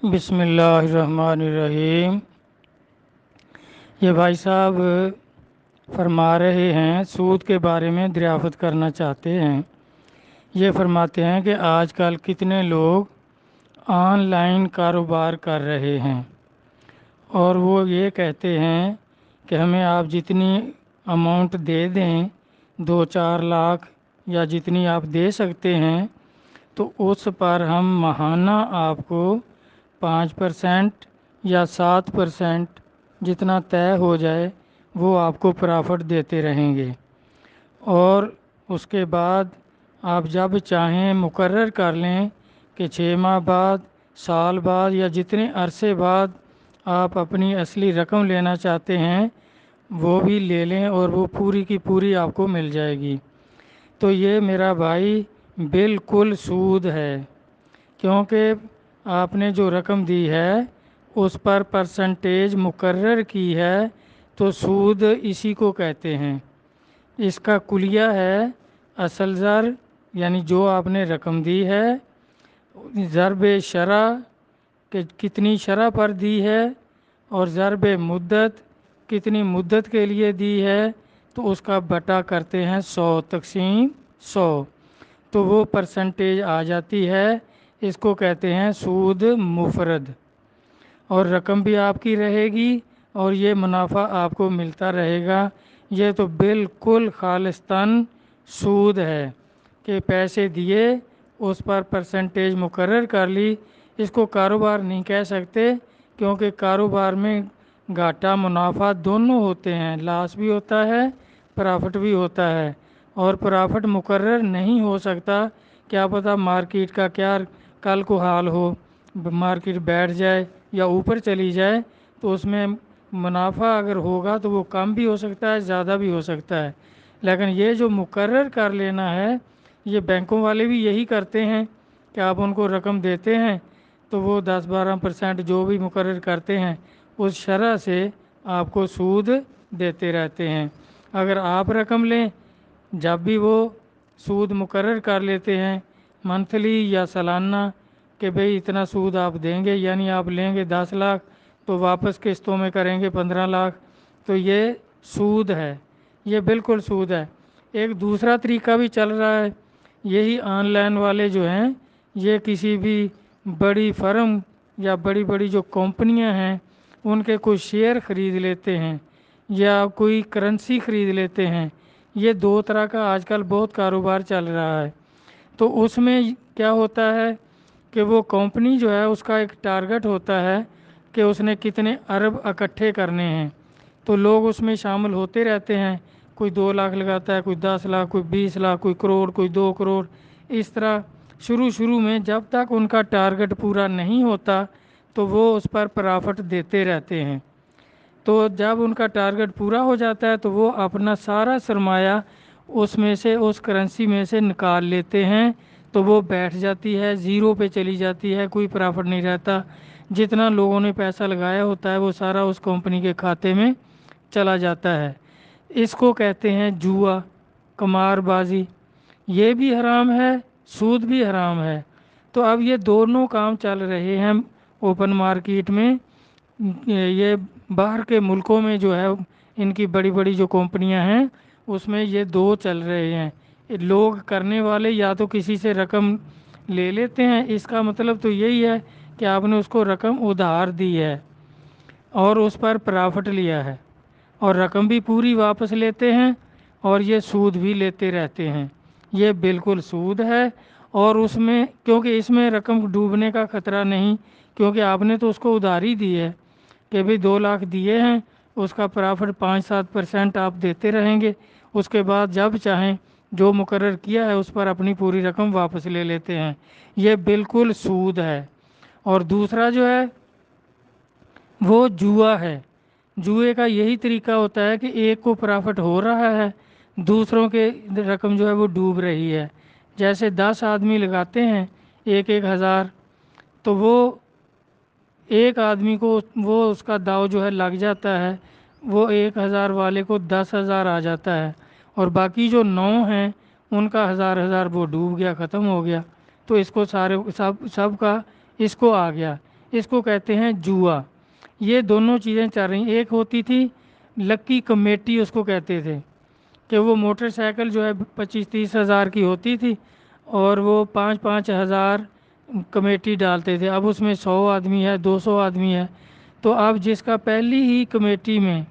بسم اللہ الرحمن الرحیم۔ یہ بھائی صاحب فرما رہے ہیں، سود کے بارے میں دریافت کرنا چاہتے ہیں۔ یہ فرماتے ہیں کہ آج کل کتنے لوگ آن لائن کاروبار کر رہے ہیں اور وہ یہ کہتے ہیں کہ ہمیں آپ جتنی اماؤنٹ دے دیں، 2-4 لاکھ یا جتنی آپ دے سکتے ہیں، تو اس پر ہم ماہانہ آپ کو 5% یا 7% جتنا طے ہو جائے وہ آپ کو پرافٹ دیتے رہیں گے، اور اس کے بعد آپ جب چاہیں مقرر کر لیں کہ 6 ماہ بعد، سال بعد یا جتنے عرصے بعد آپ اپنی اصلی رقم لینا چاہتے ہیں وہ بھی لے لیں، اور وہ پوری کی پوری آپ کو مل جائے گی۔ تو یہ میرا بھائی بالکل سود ہے، کیونکہ آپ نے جو رقم دی ہے اس پر پرسنٹیج مقرر کی ہے، تو سود اسی کو کہتے ہیں۔ اس کا کلیہ ہے اصل زر، یعنی جو آپ نے رقم دی ہے، ضرب شرح کہ کتنی شرح پر دی ہے، اور ضرب مدت کتنی مدت کے لیے دی ہے، تو اس کا بٹا کرتے ہیں 100/100، تو وہ پرسنٹیج آ جاتی ہے۔ اس کو کہتے ہیں سود مفرد، اور رقم بھی آپ کی رہے گی اور یہ منافع آپ کو ملتا رہے گا۔ یہ تو بالکل خالصتاً سود ہے کہ پیسے دیے، اس پر پرسنٹیج مقرر کر لی۔ اس کو کاروبار نہیں کہہ سکتے، کیونکہ کاروبار میں گھاٹا منافع دونوں ہوتے ہیں، لاس بھی ہوتا ہے، پرافٹ بھی ہوتا ہے، اور پرافٹ مقرر نہیں ہو سکتا۔ کیا پتہ مارکیٹ کا کیا کل کو حال ہو، مارکیٹ بیٹھ جائے یا اوپر چلی جائے، تو اس میں منافع اگر ہوگا تو وہ کم بھی ہو سکتا ہے، زیادہ بھی ہو سکتا ہے۔ لیکن یہ جو مقرر کر لینا ہے، یہ بینکوں والے بھی یہی کرتے ہیں کہ آپ ان کو رقم دیتے ہیں تو وہ 10-12% جو بھی مقرر کرتے ہیں اس شرح سے آپ کو سود دیتے رہتے ہیں۔ اگر آپ رقم لیں، جب بھی وہ سود مقرر کر لیتے ہیں منتھلی یا سالانہ کہ بھئی اتنا سود آپ دیں گے، یعنی آپ لیں گے 10 لاکھ تو واپس قسطوں میں کریں گے 15 لاکھ، تو یہ سود ہے، یہ بالکل سود ہے۔ ایک دوسرا طریقہ بھی چل رہا ہے، یہی آن لائن والے جو ہیں، یہ کسی بھی بڑی فرم یا بڑی بڑی جو کمپنیاں ہیں ان کے کچھ شیئر خرید لیتے ہیں یا کوئی کرنسی خرید لیتے ہیں۔ یہ دو طرح کا آج کل بہت کاروبار چل رہا ہے۔ تو اس میں کیا ہوتا ہے کہ وہ کمپنی جو ہے اس کا ایک ٹارگٹ ہوتا ہے کہ اس نے کتنے ارب اکٹھے کرنے ہیں، تو لوگ اس میں شامل ہوتے رہتے ہیں۔ کوئی 2 لاکھ لگاتا ہے، کوئی 10 لاکھ، کوئی 20 لاکھ، کوئی کروڑ، کوئی 2 کروڑ، اس طرح شروع میں جب تک ان کا ٹارگٹ پورا نہیں ہوتا تو وہ اس پر پرافٹ دیتے رہتے ہیں۔ تو جب ان کا ٹارگٹ پورا ہو جاتا ہے تو وہ اپنا سارا سرمایہ اس میں سے، اس کرنسی میں سے نکال لیتے ہیں، تو وہ بیٹھ جاتی ہے، زیرو پہ چلی جاتی ہے، کوئی پرافٹ نہیں رہتا۔ جتنا لوگوں نے پیسہ لگایا ہوتا ہے وہ سارا اس کمپنی کے کھاتے میں چلا جاتا ہے۔ اس کو کہتے ہیں جوا، قمار بازی۔ یہ بھی حرام ہے، سود بھی حرام ہے۔ تو اب یہ دونوں کام چل رہے ہیں اوپن مارکیٹ میں۔ یہ باہر کے ملکوں میں جو ہے ان کی بڑی بڑی جو کمپنیاں ہیں اس میں یہ دو چل رہے ہیں۔ لوگ کرنے والے یا تو کسی سے رقم لے لیتے ہیں، اس کا مطلب تو یہی ہے کہ آپ نے اس کو رقم ادھار دی ہے اور اس پر پرافٹ لیا ہے، اور رقم بھی پوری واپس لیتے ہیں اور یہ سود بھی لیتے رہتے ہیں۔ یہ بالکل سود ہے، اور اس میں کیونکہ اس میں رقم ڈوبنے کا خطرہ نہیں، کیونکہ آپ نے تو اس کو ادھاری دی ہے کہ بھئی 2 لاکھ دیے ہیں، اس کا پرافٹ 5-7% آپ دیتے رہیں گے، اس کے بعد جب چاہیں جو مقرر کیا ہے اس پر اپنی پوری رقم واپس لے لیتے ہیں۔ یہ بالکل سود ہے۔ اور دوسرا جو ہے وہ جوا ہے۔ جوئے کا یہی طریقہ ہوتا ہے کہ ایک کو پرافٹ ہو رہا ہے، دوسروں کے رقم جو ہے وہ ڈوب رہی ہے۔ جیسے 10 آدمی لگاتے ہیں 1,000 تو وہ ایک آدمی کو وہ اس کا داؤ جو ہے لگ جاتا ہے، وہ 1,000 والے کو 10,000 آ جاتا ہے، اور باقی جو 9 ہیں ان کا 1,000 وہ ڈوب گیا، ختم ہو گیا۔ تو اس کو سب کا اس کو آ گیا۔ اس کو کہتے ہیں جوا۔ یہ دونوں چیزیں چل رہی ہیں۔ ایک ہوتی تھی لکی کمیٹی، اس کو کہتے تھے کہ وہ موٹر سائیکل جو ہے 25-30 ہزار کی ہوتی تھی اور وہ 5-5 ہزار کمیٹی ڈالتے تھے۔ اب اس میں 100 آدمی ہے، 200 آدمی ہے، تو اب جس کا پہلی ہی کمیٹی میں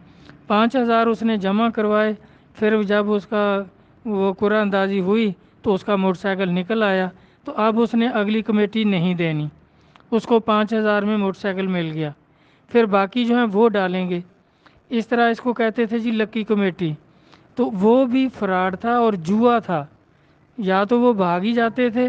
5 ہزار اس نے جمع کروائے، پھر جب اس کا وہ قرعہ اندازی ہوئی تو اس کا موٹر سائیکل نکل آیا، تو اب اس نے اگلی کمیٹی نہیں دینی، اس کو 5 ہزار میں موٹر سائیکل مل گیا، پھر باقی جو ہیں وہ ڈالیں گے۔ اس طرح اس کو کہتے تھے جی لکی کمیٹی۔ تو وہ بھی فراڈ تھا اور جوا تھا۔ یا تو وہ بھاگ ہی جاتے تھے،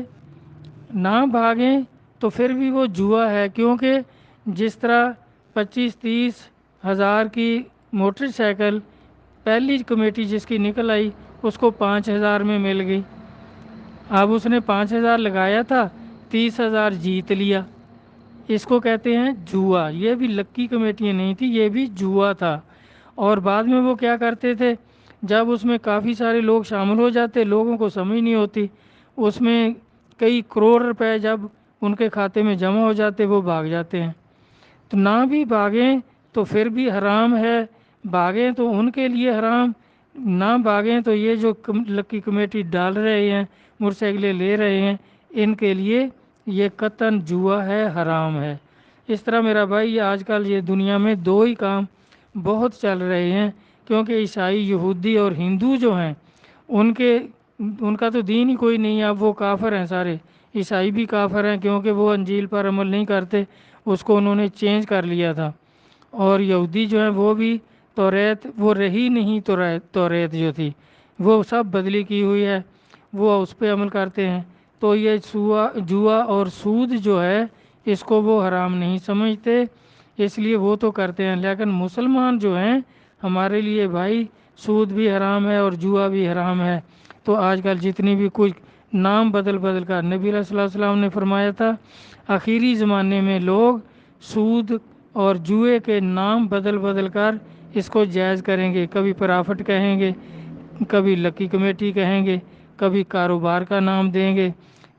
نہ بھاگیں تو پھر بھی وہ جوا ہے، کیونکہ جس طرح 25-30 ہزار کی موٹر سائیکل پہلی کمیٹی جس کی نکل آئی اس کو 5 ہزار میں مل گئی، اب اس نے 5 ہزار لگایا تھا، 30 ہزار جیت لیا، اس کو کہتے ہیں جوا۔ یہ بھی لکی کمیٹیاں نہیں تھی، یہ بھی جوا تھا۔ اور بعد میں وہ کیا کرتے تھے، جب اس میں کافی سارے لوگ شامل ہو جاتے، لوگوں کو سمجھ نہیں ہوتی، اس میں کئی کروڑ روپے جب ان کے کھاتے میں جمع ہو جاتے وہ بھاگ جاتے ہیں۔ تو نہ بھی بھاگیں تو پھر بھی حرام ہے، بھاگیں تو ان کے لیے حرام، نہ بھاگیں تو یہ جو لکی کمیٹی ڈال رہے ہیں، موٹر سائیکلیں لے رہے ہیں، ان کے لیے یہ قطعاً جوا ہے، حرام ہے۔ اس طرح میرا بھائی یہ آج کل یہ دنیا میں دو ہی کام بہت چل رہے ہیں، کیونکہ عیسائی، یہودی اور ہندو جو ہیں ان کا تو دین ہی کوئی نہیں ہے، اب وہ کافر ہیں سارے۔ عیسائی بھی کافر ہیں کیونکہ وہ انجیل پر عمل نہیں کرتے، اس کو انہوں نے چینج کر لیا تھا، اور یہودی جو ہیں وہ بھی توریت وہ رہی نہیں، توریت جو تھی وہ سب بدلی کی ہوئی ہے، وہ اس پہ عمل کرتے ہیں۔ تو یہ جوا اور سود جو ہے اس کو وہ حرام نہیں سمجھتے، اس لیے وہ تو کرتے ہیں، لیکن مسلمان جو ہیں ہمارے لیے بھائی سود بھی حرام ہے اور جوا بھی حرام ہے۔ تو آج کل جتنی بھی کچھ نام بدل کر، نبی صلی اللہ علیہ وسلم نے فرمایا تھا آخری زمانے میں لوگ سود اور جوئے کے نام بدل کر اس کو جائز کریں گے، کبھی پرافٹ کہیں گے، کبھی لکی کمیٹی کہیں گے، کبھی کاروبار کا نام دیں گے۔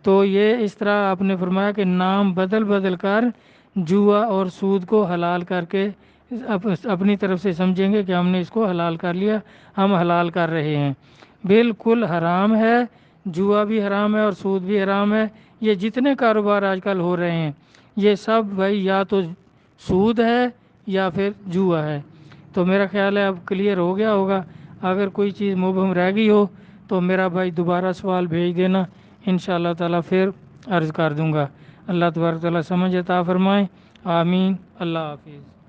تو یہ اس طرح آپ نے فرمایا کہ نام بدل کر جوا اور سود کو حلال کر کے اپنی طرف سے سمجھیں گے کہ ہم نے اس کو حلال کر لیا، ہم حلال کر رہے ہیں۔ بالکل حرام ہے، جوا بھی حرام ہے اور سود بھی حرام ہے۔ یہ جتنے کاروبار آج کل ہو رہے ہیں یہ سب بھائی یا تو سود ہے یا پھر جوا ہے۔ تو میرا خیال ہے اب کلیئر ہو گیا ہوگا، اگر کوئی چیز مبہم رہ گئی ہو تو میرا بھائی دوبارہ سوال بھیج دینا، انشاءاللہ تعالیٰ پھر عرض کر دوں گا۔ اللہ تبارک و تعالیٰ سمجھ عطا فرمائے، آمین۔ اللہ حافظ۔